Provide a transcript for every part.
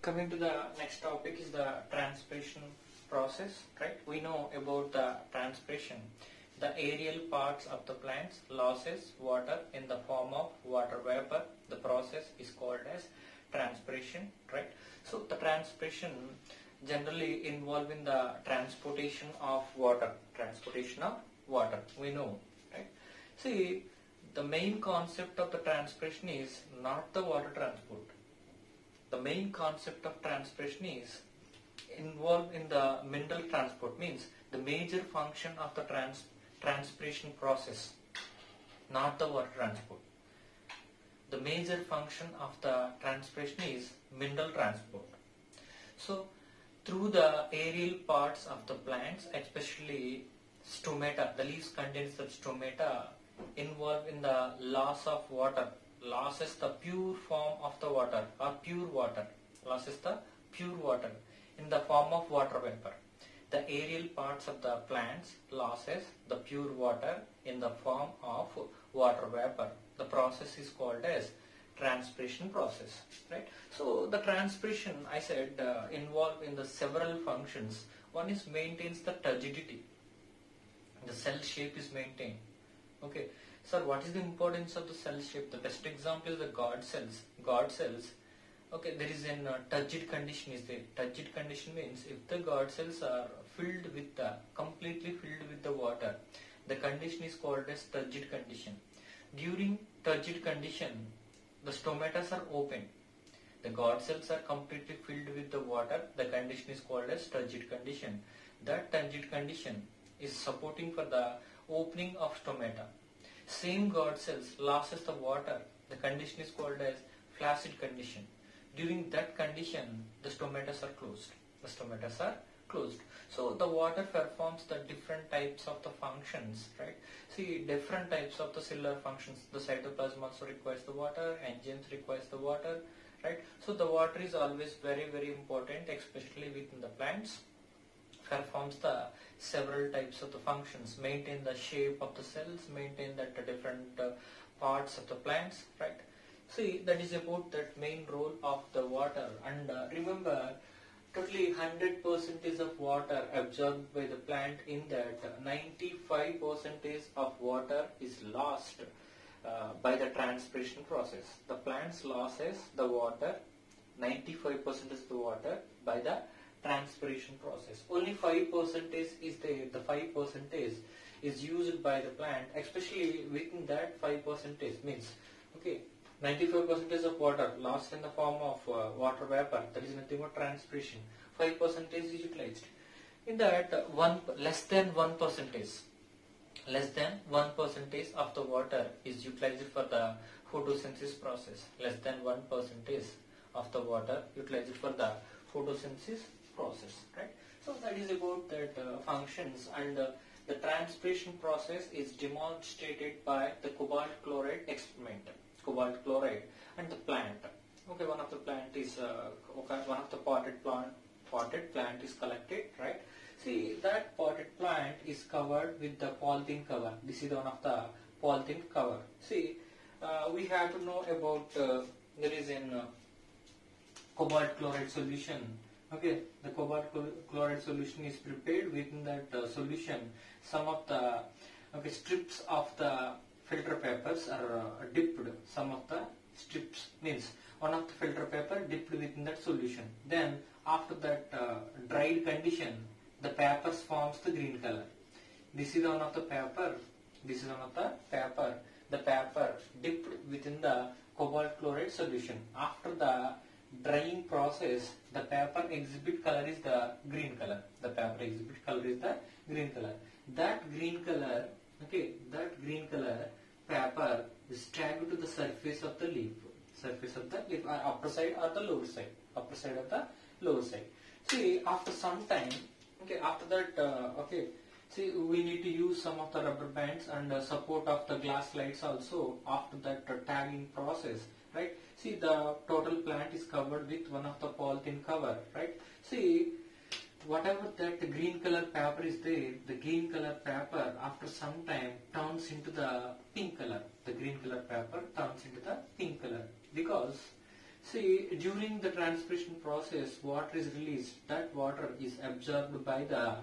Coming to the next topic is the transpiration process, right? We know about the transpiration. The aerial parts of the plants loses water in the form of water vapor. The process is called as transpiration, right? So the transpiration generally involve in the transportation of water. We know, right? See, the main concept of the transpiration is not the water transport. The main concept of transpiration is involved in the mineral transport, means the major function of the transpiration process, not the water transport. The major function of the transpiration is mineral transport. So through the aerial parts of the plants, especially stomata, the leaves contains the stomata involved in the loss of water, losses the pure form of the water or pure water, losses the pure water in the form of water vapor. The aerial parts of the plants losses the pure water in the form of water vapor. The process is called as transpiration process, right? So the transpiration, I said, involved in the several functions. One is maintains the turgidity. The cell shape is maintained. Okay, sir, what is the importance of the cell shape? The best example is the guard cells. Guard cells, okay, there is an turgid condition is there. Turgid condition means if the guard cells are completely filled with the water, the condition is called as turgid condition. During turgid condition, the stomatas are open. The guard cells are completely filled with the water. The condition is called as turgid condition. That turgid condition is supporting for the opening of stomata. Same guard cells loses the water. The condition is called as flaccid condition. During that condition, the stomatas are closed. The stomatas are closed. So the water performs the different types of the functions, right? See, different types of the cellular functions. The cytoplasm also requires the water, enzymes requires the water, right? So the water is always very, very important, especially within the plants. Performs the several types of the functions, maintain the shape of the cells, maintain that different parts of the plants, right? See, that is about that main role of the water. And remember, totally 100% of water absorbed by the plant. In that 95% of water is lost by the transpiration process. The plants loses the water, 95% is the water by the transpiration process. Only 5% is there. The 5% is used by the plant, especially within that 5% means, okay, 95% of water lost in the form of water vapor. That is nothing but transpiration. 5% is utilized. In that less than 1%, less than 1% of the water is utilized for the photosynthesis process. Less than 1% of the water utilized for the photosynthesis process, right? So that is about that functions, and the transpiration process is demonstrated by the cobalt chloride experiment. Cobalt chloride and the plant. Okay, one of the plant is one of the potted plant is collected, right? See, that potted plant is covered with the polythene cover. This is one of the polythene cover. See, we have to know about there is an cobalt chloride solution. Okay, the cobalt chloride solution is prepared. Within that solution, some of the strips of the filter papers are dipped. Some of the strips means one of the filter paper dipped within that solution. Then after that dried condition, the papers forms the green color. This is one of the paper. This is one of the paper. The paper dipped within the cobalt chloride solution. After the drying process, the paper exhibit color is the green color. The paper exhibit color is the green color. That green color, okay, that green color paper is tagged to the surface of the leaf. Surface of the leaf, upper side or the lower side. Upper side of the lower side. See, after some time, okay, after that, okay, see, we need to use some of the rubber bands and support of the glass slides also after that tagging process, right? See, the total plant is covered with one of the polythene cover, right? See, whatever that green color paper is there, the green color paper after some time turns into the pink color. The green color paper turns into the pink color because, See, during the transpiration process, water is released. That water is absorbed by the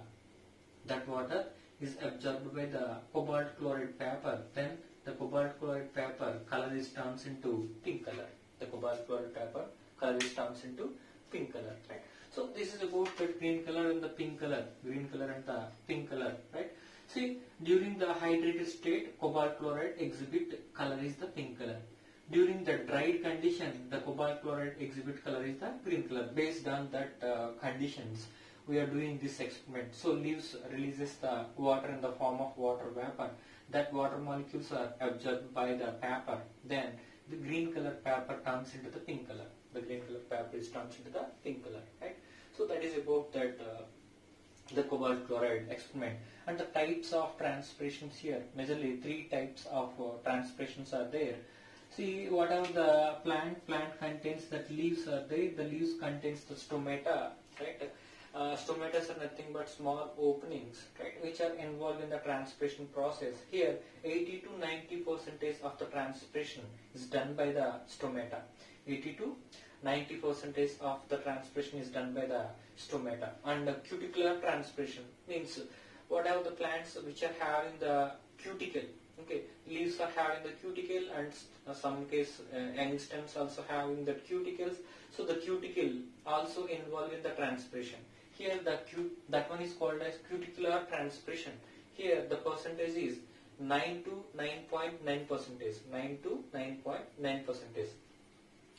cobalt chloride paper. Then the cobalt chloride paper color is turns into pink color. The cobalt chloride paper color is turns into pink color, right? So this is about the green color and the pink color, green color and the pink color, right? See, during the hydrated state, cobalt chloride exhibit color is the pink color. During the dried condition, the cobalt chloride exhibit color is the green color. Based on that conditions, we are doing this experiment. So leaves releases the water in the form of water vapor. That water molecules are absorbed by the paper. Then the green color paper turns into the pink color. The green color paper is turns into the pink color, right? So that is about that the cobalt chloride experiment. And the types of transpirations here, majorly 3 types of transpirations are there. See, whatever the plant contains that leaves are there, the leaves contains the stomata, right? Stomatas are nothing but small openings, right, which are involved in the transpiration process. Here, 80 to 90% of the transpiration is done by the stomata. 80 to 90% of the transpiration is done by the stomata. And cuticular transpiration means whatever the plants which are having the cuticle, okay, leaves are having the cuticle, and some case young stems also having the cuticles. So the cuticle also involved in the transpiration. Here that one is called as cuticular transpiration. Here the percentage is 9 to 9.9%. 9 to 9.9%.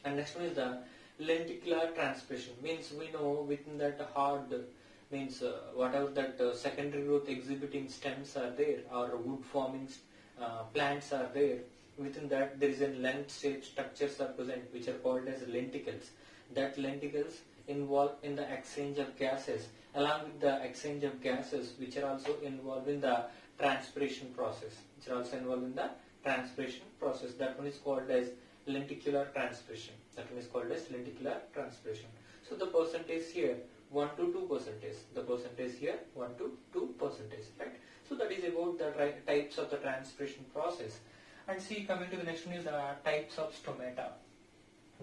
And next one is the lenticular transpiration. Means we know within that hard means whatever that secondary growth exhibiting stems are there, or wood forming plants are there. Within that there is a length-shaped structures are present, which are called as lenticles. That lenticles involved in the exchange of gases, along with the exchange of gases which are also involved in the transpiration process. That one is called as lenticular transpiration. So the percentage here 1 to 2%. The percentage here 1 to 2%, right? So that is about the types of the transpiration process. And see, coming to the next one is the types of stomata.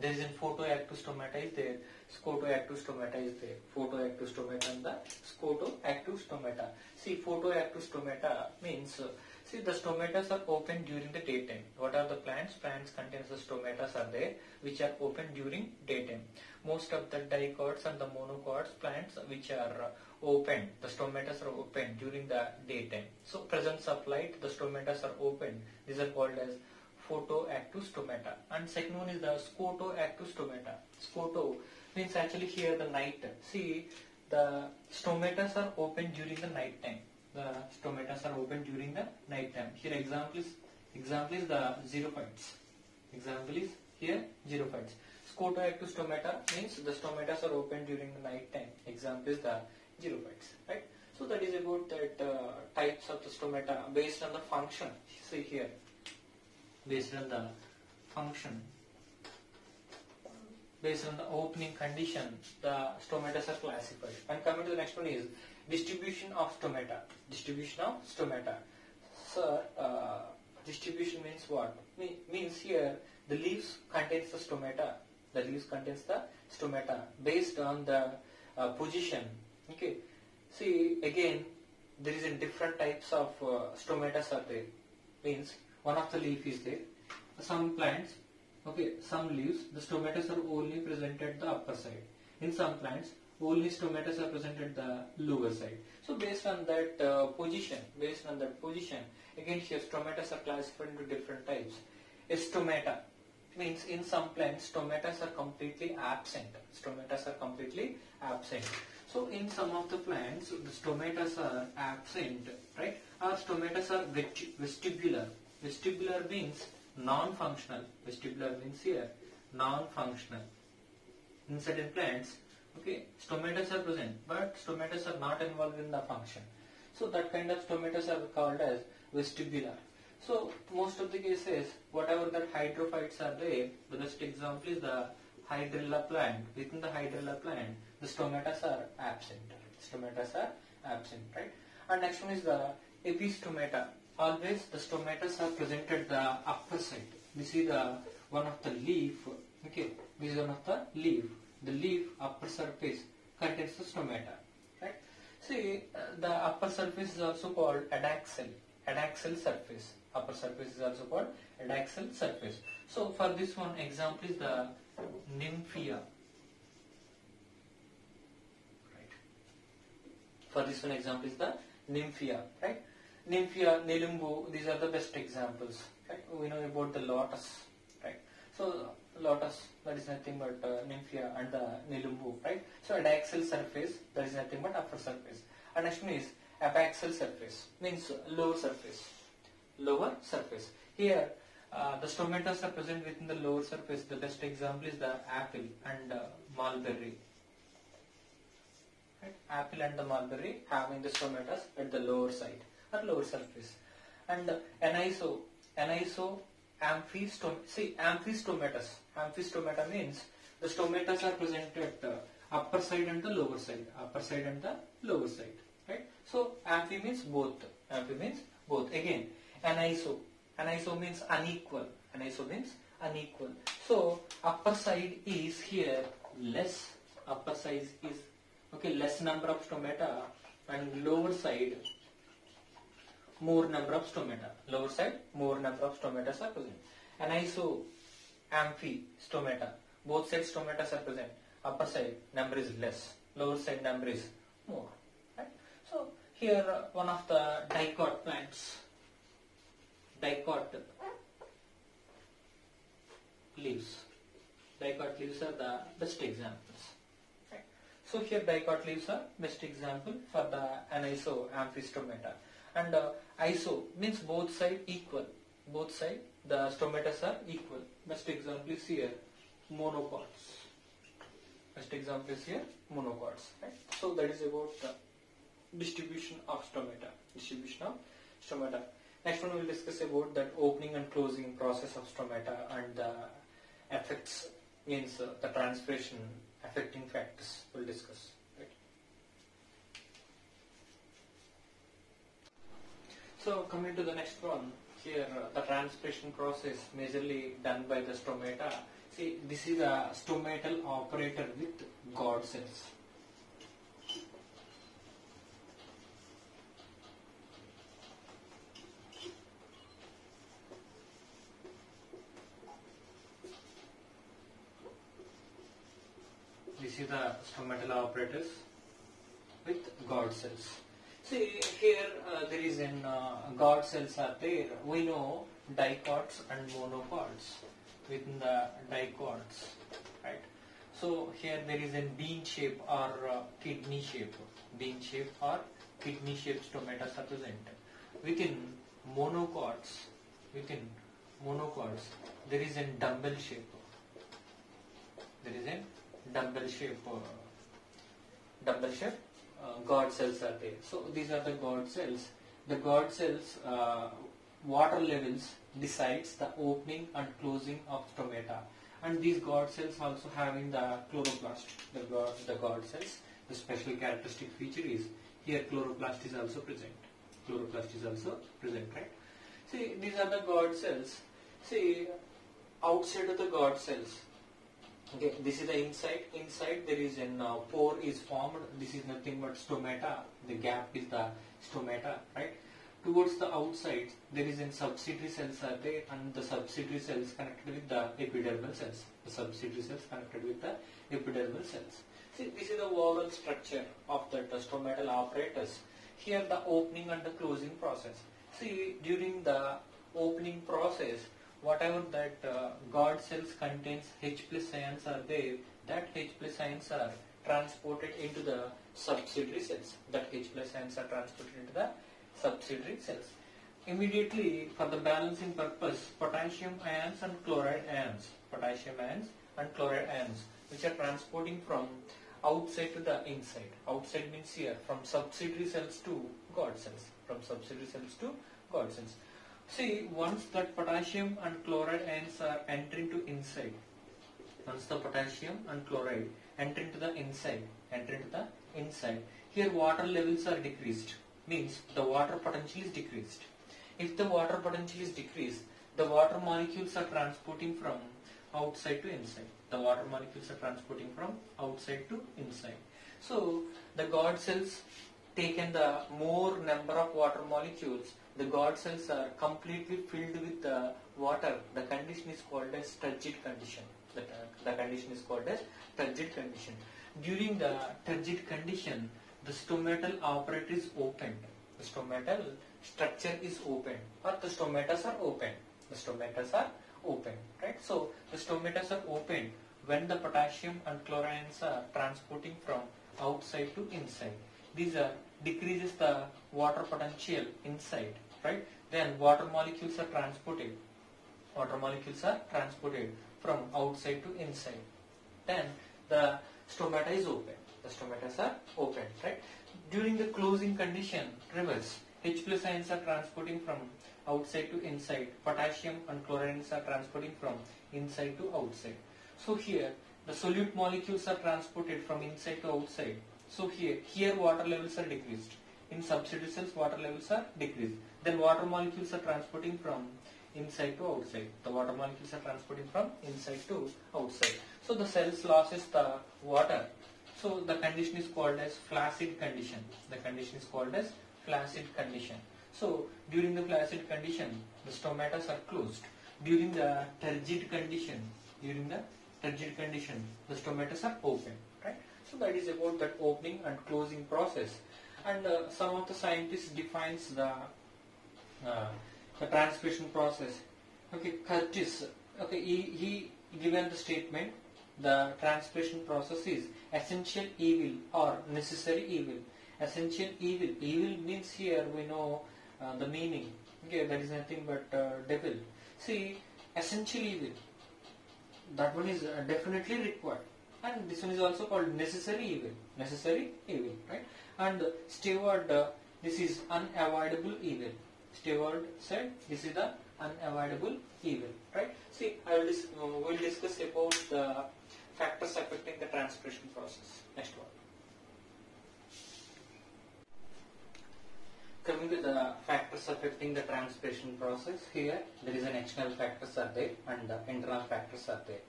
There is a photoactive stomata is there, scotoactive stomata is there. Photoactive stomata and the scotoactive stomata. See, photoactive stomata means see, the stomatas are open during the daytime. What are the plants? Plants contains the stomatas are there, which are open during daytime. Most of the dicots and the monocots plants which are open, the stomatas are open during the daytime. So presence of light, the stomatas are open. These are called as photoactive stomata. And second one is the scotoactive stomata. Scoto means actually here the night. See, the stomatas are open during the night time. The stomatas are open during the night time. Here example is the xerophytes. Example is here xerophytes. Scotoactive stomata means the stomatas are open during the night time. Example is the xerophytes, right? So that is about that types of the stomata based on the function. See here, based on the function, based on the opening condition, the stomatas are classified. And coming to the next one is distribution of stomata. Sir, distribution means what? Means here the leaves contains the stomata. The leaves contains the stomata based on the position. Okay. See, again there is a different types of stomatas are there. Means one of the leaf is there. Some plants, okay, some leaves, the stomatas are only present at the upper side. In some plants, only stomatas are present at the lower side. So based on that position, again here stomatas are classified into different types. A stomata means in some plants stomatas are completely absent. So in some of the plants the stomatas are absent, right? Or stomatas are vestibular. Vestibular means non-functional. Vestibular means here non-functional. In certain plants, okay, stomatas are present, but stomatas are not involved in the function. So that kind of stomatas are called as vestibular. So most of the cases, whatever that hydrophytes are there, the best example is the hydrilla plant. Within the hydrilla plant, the stomatas are absent. Right? And next one is the epistomata. Always the stomatas are present at the upper side. This is the one of the leaf. Okay, This is one of the leaf. The leaf upper surface contains the stomata. Right? See, the upper surface is also called adaxal. Adaxal surface. Upper surface is also called adaxal surface. So for this one, example is the nymphia. Right. For this one, example is the nymphia. Right. Nymphia, Nilumbu, these are the best examples. Right. We know about the lotus. Right. So lotus, that is nothing but nymphia, and the Nilumbu. Right. So adaxal surface, that is nothing but upper surface. And next one is abaxal surface, means lower surface. Lower surface. Here, the stomata are present within the lower surface. The best example is the apple and mulberry. Right? Apple and the mulberry having the stomata at the lower side or lower surface. And aniso, see, amphistomatus. Amphistomata means the stomatas are present at the upper side and the lower side. Upper side and the lower side. Right? So amphi means both. Amphi means both. Again, aniso. Aniso means unequal. Aniso means unequal. So upper side is here less. Upper side is less number of stomata, and lower side more number of stomata. Lower side more number of stomata are present. Aniso, amphi, stomata. Both sides stomata are present. Upper side number is less. Lower side number is more. Right? So here one of the dicot plants. Dicot leaves. Dicot leaves are the best examples. Right. So here dicot leaves are best example for the aniso amphistomata. And iso means both side equal. Both side the stomatas are equal. Best example is here monocots. Best example is here monocots. Right. So that is about the distribution of stomata. Distribution of stomata. Next one we will discuss about that opening and closing process of stomata and the effects, means the transpiration affecting factors we will discuss. Right. So coming to the next one, here the transpiration process majorly done by the stomata. See, this is a stomatal operator with God cells. This is the stomatal apparatus with God cells. See here there is an God cells are there. We know dicots and monocots within the dicots, right? So here there is a bean shape or kidney shape. Bean shape or kidney shaped stomata are present. Within monocots, there is a dumbbell shape. There is a dumbbell shape God cells are there. So these are the God cells. The God cells water levels decides the opening and closing of stomata, and these God cells also having the chloroplast. The God cells, the special characteristic feature is here chloroplast is also present. Chloroplast is also present, right? See, these are the God cells. See, outside of the God cells, okay, this is the inside. Inside there is an pore is formed. This is nothing but stomata. The gap is the stomata, right? Towards the outside there is an subsidiary cells are there, and the subsidiary cells connected with the epidermal cells. The subsidiary cells connected with the epidermal cells. See, this is the overall structure of the stomatal apparatus. Here the opening and the closing process. See, during the opening process, whatever that God cells contains H plus ions are there, that H plus ions are transported into the subsidiary cells. That H plus ions are transported into the subsidiary cells. Immediately, for the balancing purpose, potassium ions and chloride ions, which are transporting from outside to the inside. Outside means here, from subsidiary cells to God cells. See, once that potassium and chloride ions are entering to inside, once the potassium and chloride enter into the inside, here water levels are decreased, means the water potential is decreased. If the water potential is decreased, the water molecules are transporting from outside to inside. The water molecules are transporting from outside to inside. So the God cells taken the more number of water molecules, the God cells are completely filled with the water. The condition is called as turgid condition. The condition is called as turgid condition. During the turgid condition, the stomatal apparatus is opened. The stomatal structure is open, or the stomatas are open. The stomatas are open, right? So the stomatas are open when the potassium and chlorides are transporting from outside to inside. These are decreases the water potential inside, right? Then water molecules are transported. Water molecules are transported from outside to inside. Then the stomata is open. The stomatas are open, right? During the closing condition, reverse. H plus ions are transporting from outside to inside. Potassium and chlorides are transporting from inside to outside. So here the solute molecules are transported from inside to outside. So here water levels are decreased. In subsidiary cells, water levels are decreased. Then water molecules are transporting from inside to outside. The water molecules are transporting from inside to outside. So the cells loses the water. So the condition is called as flaccid condition. The condition is called as flaccid condition. So during the flaccid condition, the stomatas are closed. During the turgid condition, the stomatas are open, right? So that is about that opening and closing process. And some of the scientists defines the transpiration process. Okay, Curtis. Okay, he given the statement. The transpiration process is essential evil or necessary evil. Essential evil. Evil means here we know the meaning. Okay, that is nothing but devil. See, essential evil. That one is definitely required. And this one is also called necessary evil. Necessary evil, right? And steward, this is unavoidable evil. Steward said this is the unavoidable evil, right? See, we'll discuss about the factors affecting the transpiration process. Next one. Coming to the factors affecting the transpiration process, here there is an external factors are there and internal factors are there.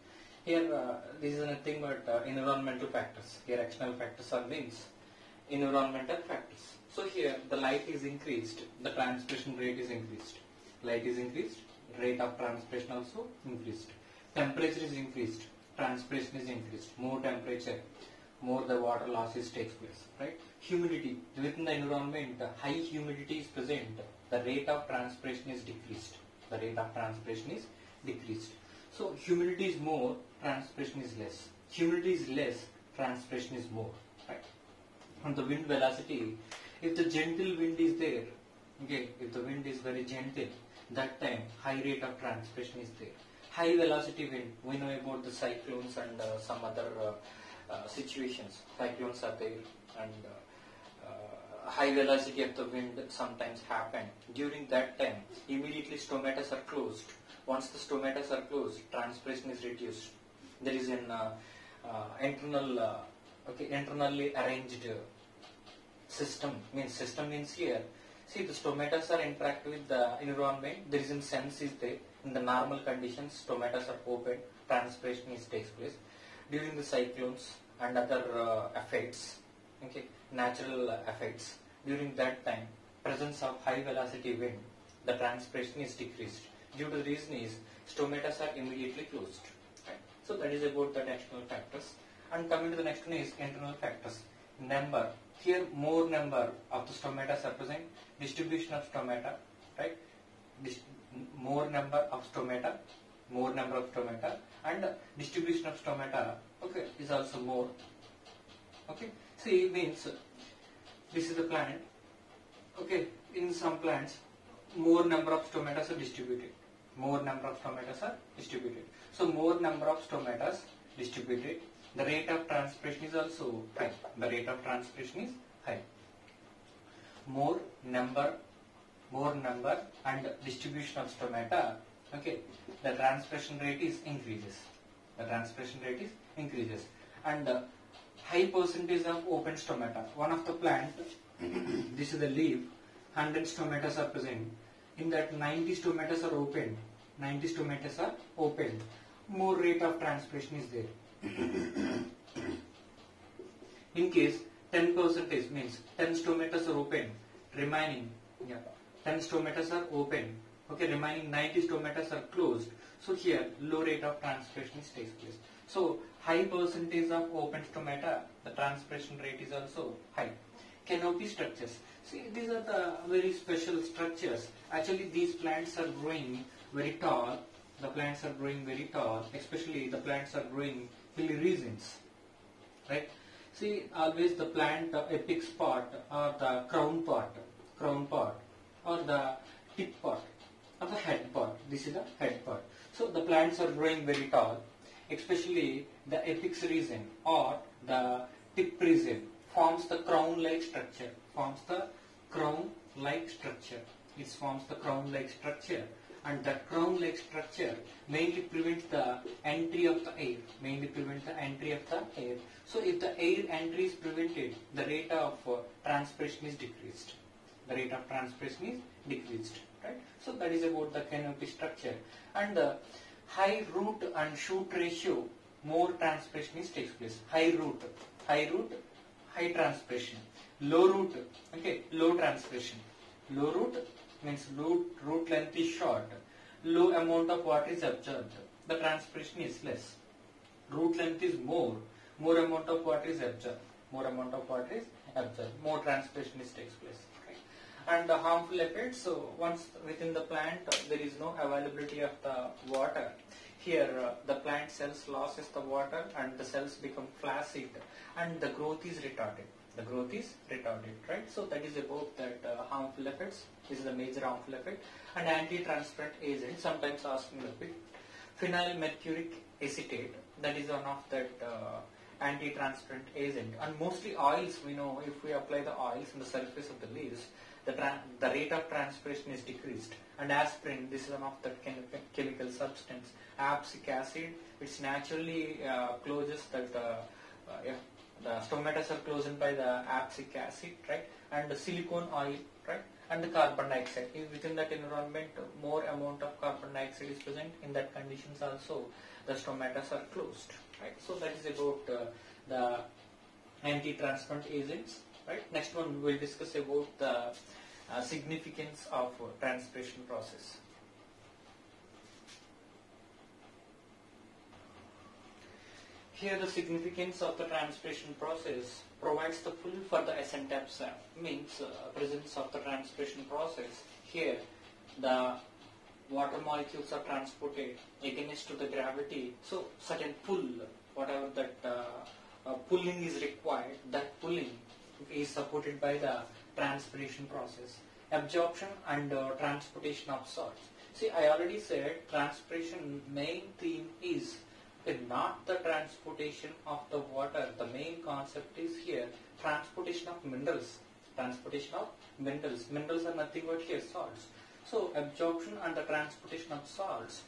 Here this is nothing but environmental factors. Here external factors are means environmental factors. So here the light is increased, the transpiration rate is increased. Light is increased, rate of transpiration also increased. Temperature is increased, transpiration is increased. More temperature, more the water losses takes place, right? Humidity, within the environment, high humidity is present, the rate of transpiration is decreased. The rate of transpiration is decreased. So humidity is more, transpiration is less. Humidity is less, transpiration is more, right? And the wind velocity, if the gentle wind is there, okay, if the wind is very gentle, that time high rate of transpiration is there. High velocity wind, we know about the cyclones and some other situations. Cyclones are there and high velocity of the wind sometimes happen. During that time, immediately stomatas are closed. Once the stomatas are closed, transpiration is reduced. There is an internally arranged system. System means here. See, the stomatas are interact with the environment. There is a sense is there. In the normal conditions, stomatas are open. Transpiration takes place. During the cyclones and other effects, okay, natural effects, during that time, presence of high velocity wind, the transpiration is decreased. Due to the reason is stomatas are immediately closed. Right? So that is about the external factors. And coming to the next one is internal factors. Number. Here more number of the stomatas are present. Distribution of stomata, right? More number of stomata, and distribution of stomata, okay, is also more. Okay, see, means this is the plant. Okay, in some plants, more number of stomatas are distributed. So more number of stomatas distributed. The rate of transpiration is also high. More number and distribution of stomata. Okay, the transpiration rate is increases. And high percentage of open stomata. One of the plant, this is the leaf, 100 stomatas are present. In that 90 stomatas are opened. more rate of transpiration is there. In case 10% means 10 stomatas are open, remaining 10 stomatas are open, okay, remaining 90 stomatas are closed. So here low rate of transpiration takes place. So high percentage of open stomata, the transpiration rate is also high. Canopy structures. See, these are the very special structures. Actually, these plants are growing very tall. The plants are growing very tall, especially the plants are growing hilly regions, right? See, always the plant apex part or the crown part or the tip part or the head part. This is the head part. So the plants are growing very tall, especially the apex region or the tip region forms the crown-like structure. It forms the crown-like structure, and that crown-like structure mainly prevents the entry of the air. So if the air entry is prevented, the rate of transpiration is decreased. Right? So that is about the canopy structure. And the high root and shoot ratio, more transpiration takes place. High root, high transpiration. Low root, okay, low transpiration. Low root means root length is short. Low amount of water is absorbed. The transpiration is less. Root length is more amount of water is absorbed. More transpiration takes place. Okay. And the harmful effects, so once within the plant there is no availability of the water. Here the plant cells loses the water and the cells become flaccid and the growth is retarded. Right? So that is about that harmful effects. This is the major harmful effect. And anti-transparent agent, sometimes asking a bit. Phenyl mercuric acetate, that is one of that anti-transparent agent. And mostly oils, we know if we apply the oils on the surface of the leaves, the rate of transpiration is decreased. And aspirin, this is one of the chemical substance. Abscisic acid, it's naturally closes that the stomatas are closed by the abscisic acid, right? And the silicone oil, right? And the carbon dioxide. Within that environment, more amount of carbon dioxide is present. In that conditions also, the stomatas are closed, right? So that is about the anti-transparent agents, right? Next one we will discuss about the significance of transpiration process. Here the significance of the transpiration process provides the pull for the ascent absorb, means presence of the transpiration process. Here the water molecules are transported against to the gravity, so certain pull, whatever that pulling is required, that pulling is supported by the transpiration process. Absorption and transportation of salts. See, I already said transpiration main theme is not the transportation of the water. The main concept is here transportation of minerals. Minerals are nothing but here salts. So absorption and the transportation of salts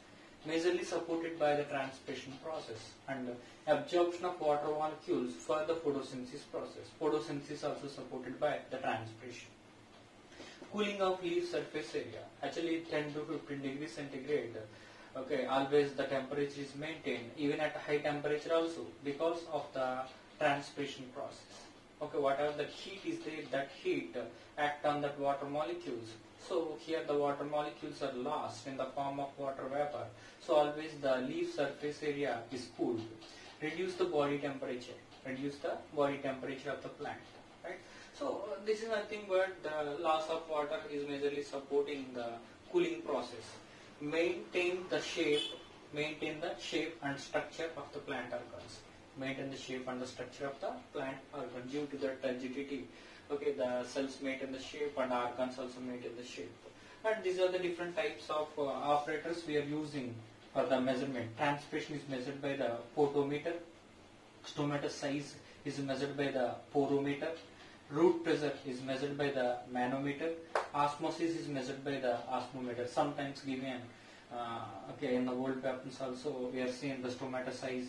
majorly supported by the transpiration process, and absorption of water molecules for the photosynthesis process. Photosynthesis also supported by the transpiration. Cooling of leaf surface area. Actually 10 to 15 degrees centigrade. Okay, always the temperature is maintained even at high temperature also because of the transpiration process. Okay, whatever the heat is there, that heat act on that water molecules. So here the water molecules are lost in the form of water vapor. So always the leaf surface area is cooled. Reduce the body temperature. Of the plant. Right. So this is nothing but the loss of water is majorly supporting the cooling process. Maintain the shape and structure of the plant organs. Due to the turgidity. Okay, the cells maintain the shape and organs also maintain the shape. And these are the different types of operators we are using for the measurement. Transpiration is measured by the photometer. Stomata size is measured by the porometer. Root pressure is measured by the manometer. Osmosis is measured by the osmometer. Sometimes given, okay, in the old patterns also we are seeing the stomata size.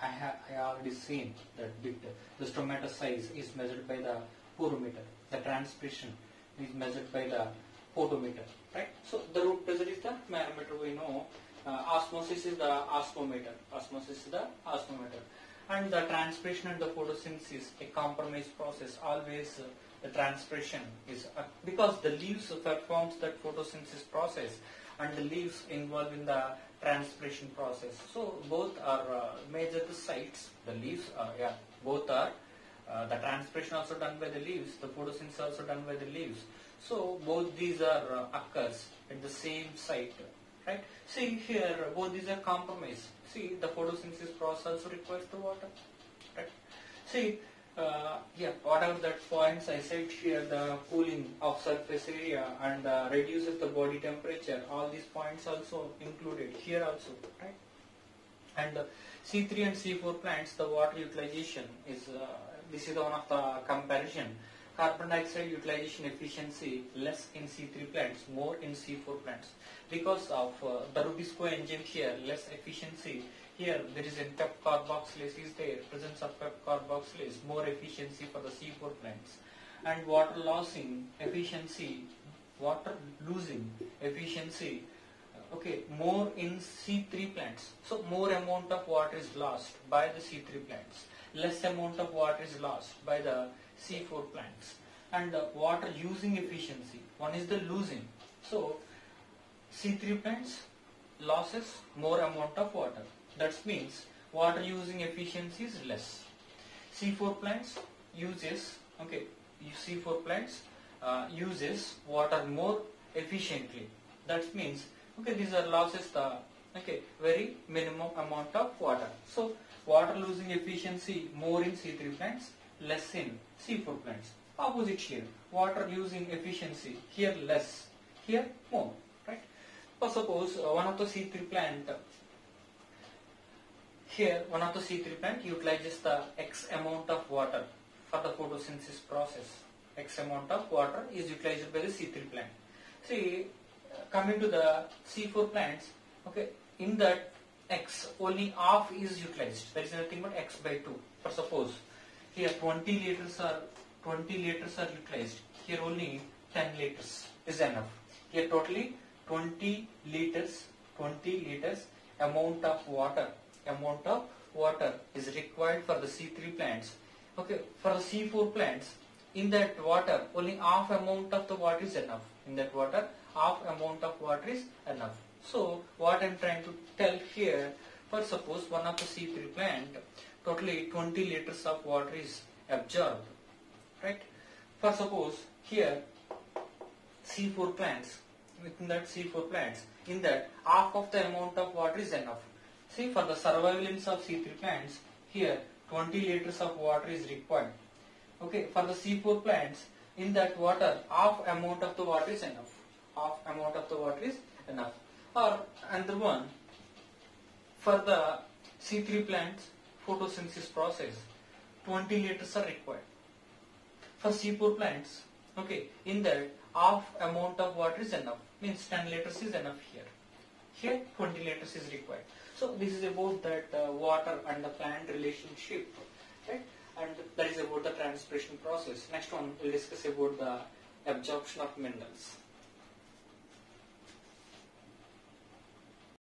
I already seen that bit. The stomata size is measured by the porometer. The transpiration is measured by the photometer. Right. So the root pressure is the manometer. We know Osmosis is the osmometer. Osmosis is the osmometer. And the transpiration and the photosynthesis, a compromise process. Always the transpiration is because the leaves performs that photosynthesis process, and the leaves involved in the transpiration process. So both are major sites. The leaves, both are. The transpiration also done by the leaves. The photosynthesis also done by the leaves. So both these are occurs at the same site, right? See here, both these are compromise. See, the photosynthesis process also requires the water, right? See, whatever that points I said here, the cooling of surface area and reduces the body temperature. All these points also included here also, right? And C3 and C4 plants, the water utilization is this is one of the comparison. Carbon dioxide utilization efficiency less in C3 plants, more in C4 plants. Because of the Rubisco enzyme here, less efficiency. Here there is a PEP carboxylase is there, presence of PEP carboxylase, more efficiency for the C4 plants. And water losing efficiency, more in C3 plants. So more amount of water is lost by the C3 plants. Less amount of water is lost by the C4 plants. And water using efficiency, one is the losing. So C3 plants losses more amount of water. That means water using efficiency is less. C4 plants uses uses water more efficiently. That means these are losses very minimum amount of water. So water losing efficiency more in C3 plants, less in C4 plants. Opposite here, water using efficiency here less, here more, right? For suppose one of the C3 plant utilizes the X amount of water for the photosynthesis process. X amount of water is utilized by the C3 plant. See, coming to the C4 plants, in that X only half is utilized. There is nothing but X by 2. For suppose here 20 liters are utilized. Here only 10 liters is enough. Here totally 20 liters amount of water is required for the C3 plants. For the C4 plants, in that water only half amount of the water is enough. In that water half amount of water is enough. So what I am trying to tell here, for suppose one of the C3 plant, totally 20 liters of water is absorbed, right? For suppose here C4 plants, within that C4 plants, in that half of the amount of water is enough. See, for the surveillance of C3 plants, here 20 liters of water is required. For the C4 plants, in that water half amount of the water is enough. Half amount of the water is enough. Or another one, for the C3 plants photosynthesis process, 20 liters are required. For C4 plants, in that half amount of water is enough, means 10 liters is enough here. Here 20 liters is required. So this is about that water and the plant relationship, right? And that is about the transpiration process. Next one, we'll discuss about the absorption of minerals.